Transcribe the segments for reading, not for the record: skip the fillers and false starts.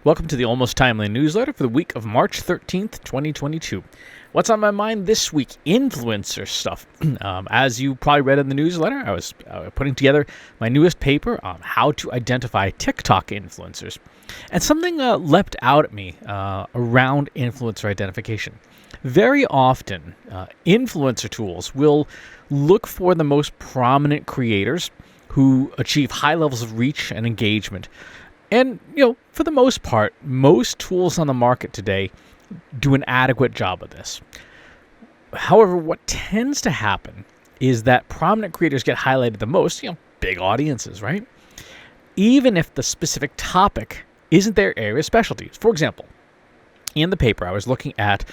Welcome to the Almost Timely newsletter for the week of March 13th, 2022. What's on my mind this week? Influencer stuff. As you probably read in the newsletter, I was putting together my newest paper on how to identify TikTok influencers. And something leapt out at me around influencer identification. Very often, influencer tools will look for the most prominent creators who achieve high levels of reach and engagement. And, for the most part, most tools on the market today do an adequate job of this. However, what tends to happen is that prominent creators get highlighted the most, big audiences, right? Even if the specific topic isn't their area of specialty. For example, in the paper, I was looking at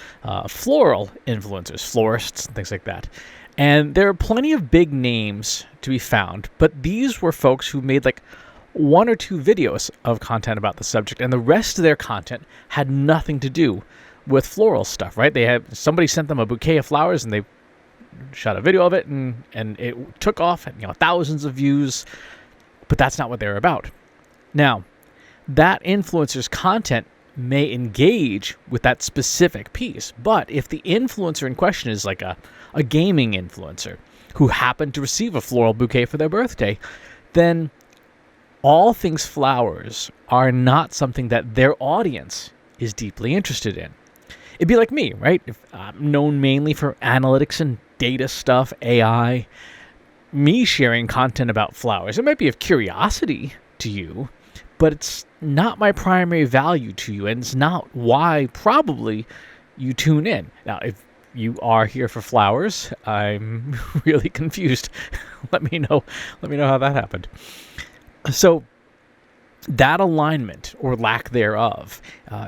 floral influencers, florists, and things like that. And there are plenty of big names to be found, but these were folks who made one or two videos of content about the subject, and the rest of their content had nothing to do with floral stuff, right? Somebody sent them a bouquet of flowers, and they shot a video of it, and it took off, thousands of views, but that's not what they're about. Now, that influencer's content may engage with that specific piece, but if the influencer in question is like a gaming influencer who happened to receive a floral bouquet for their birthday, then all things flowers are not something that their audience is deeply interested in. It'd be like me, right? If I'm known mainly for analytics and data stuff, AI, me sharing content about flowers, it might be of curiosity to you, but it's not my primary value to you, and it's not why probably you tune in. Now, if you are here for flowers, I'm really confused. Let me know how that happened. So that alignment, or lack thereof,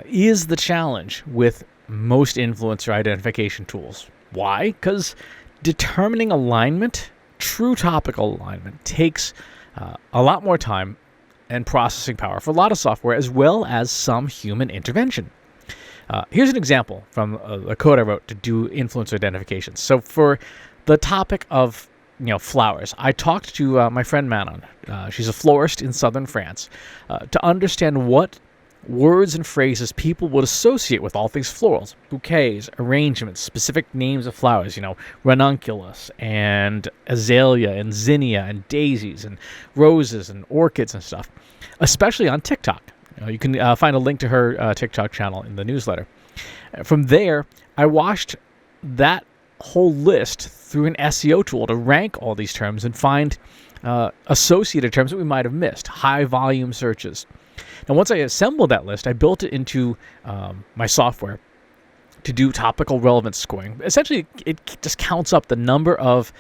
is the challenge with most influencer identification tools. Why? Because determining alignment, true topical alignment, takes a lot more time and processing power for a lot of software, as well as some human intervention. Here's an example from a code I wrote to do influencer identification. So for the topic of flowers, I talked to my friend Manon. She's a florist in southern France, to understand what words and phrases people would associate with all things florals, bouquets, arrangements, specific names of flowers, ranunculus and azalea and zinnia and daisies and roses and orchids and stuff, especially on TikTok. You can find a link to her TikTok channel in the newsletter. From there, I washed that whole list through an SEO tool to rank all these terms and find associated terms that we might have missed, high volume searches. Now, once I assembled that list, I built it into my software to do topical relevance scoring. Essentially, it just counts up the number of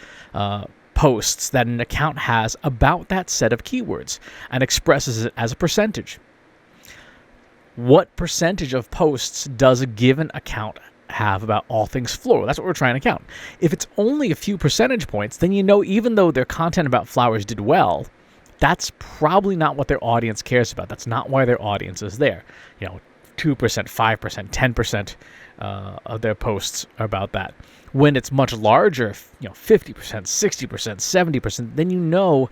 posts that an account has about that set of keywords and expresses it as a percentage. What percentage of posts does a given account have about all things floral? That's what we're trying to count. If it's only a few percentage points, then even though their content about flowers did well, that's probably not what their audience cares about. That's not why their audience is there. 2%, 5%, 10% of their posts are about that. When it's much larger, 50%, 60%, 70%, then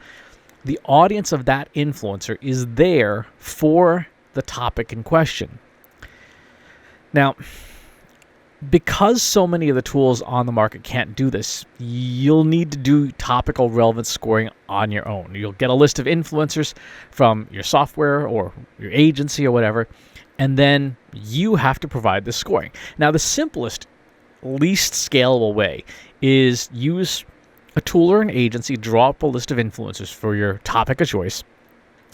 the audience of that influencer is there for the topic in question. Now, because so many of the tools on the market can't do this, you'll need to do topical relevance scoring on your own. You'll get a list of influencers from your software or your agency or whatever, and then you have to provide the scoring. Now, the simplest, least scalable way is use a tool or an agency, draw up a list of influencers for your topic of choice,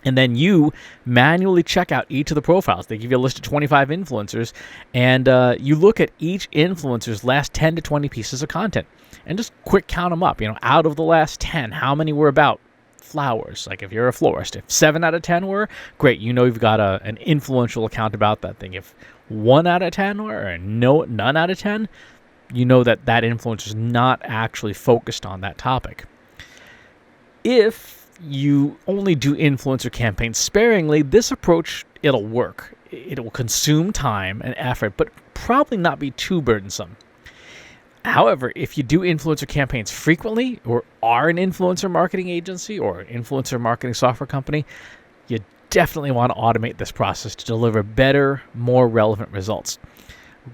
and then you manually check out each of the profiles. They give you a list of 25 influencers, and you look at each influencer's last 10 to 20 pieces of content and just quick count them up. Out of the last 10, how many were about flowers? Like if you're a florist, if 7 out of 10 were, great, you've got an influential account about that thing. If 1 out of 10 were, or none out of 10, that influencer is not actually focused on that topic. If you only do influencer campaigns sparingly, this approach, it'll work. It will consume time and effort, but probably not be too burdensome. However, if you do influencer campaigns frequently, or are an influencer marketing agency or an influencer marketing software company, you definitely want to automate this process to deliver better, more relevant results.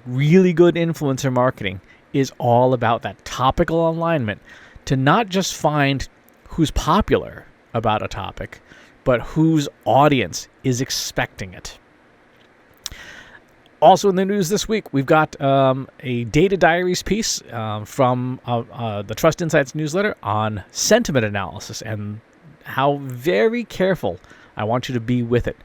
Really good influencer marketing is all about that topical alignment to not just find who's popular about a topic, but whose audience is expecting it. Also in the news this week, we've got a Data Diaries piece from the Trust Insights newsletter on sentiment analysis and how very careful I want you to be with it.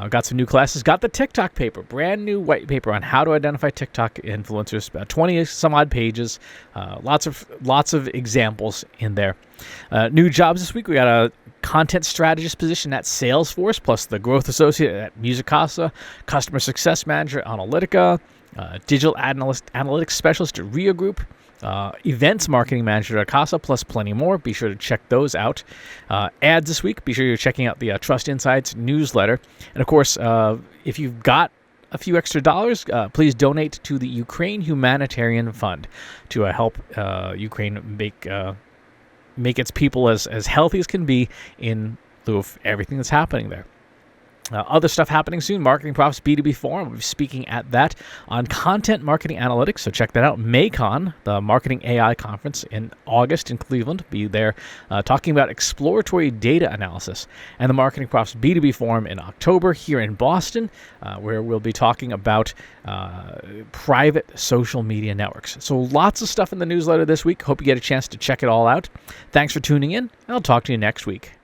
Got some new classes. Got the TikTok paper, brand new white paper on how to identify TikTok influencers. About 20 some odd pages. Lots of examples in there. New jobs this week. We got a content strategist position at Salesforce, plus the growth associate at Musicasa, customer success manager at Analytica, digital analytics specialist at Rio Group, events marketing manager at Casa, plus plenty more. Be sure to check those out. Ads this week. Be sure you're checking out the Trust Insights newsletter. And of course, if you've got a few extra dollars, please donate to the Ukraine Humanitarian Fund to help Ukraine make its people as healthy as can be in lieu of everything that's happening there. Other stuff happening soon. Marketing Profs B2B Forum. We'll be speaking at that on content marketing analytics. So check that out. MACON, the marketing AI conference in August in Cleveland. Be there talking about exploratory data analysis. And the Marketing Profs B2B Forum in October here in Boston, where we'll be talking about private social media networks. So lots of stuff in the newsletter this week. Hope you get a chance to check it all out. Thanks for tuning in. I'll talk to you next week.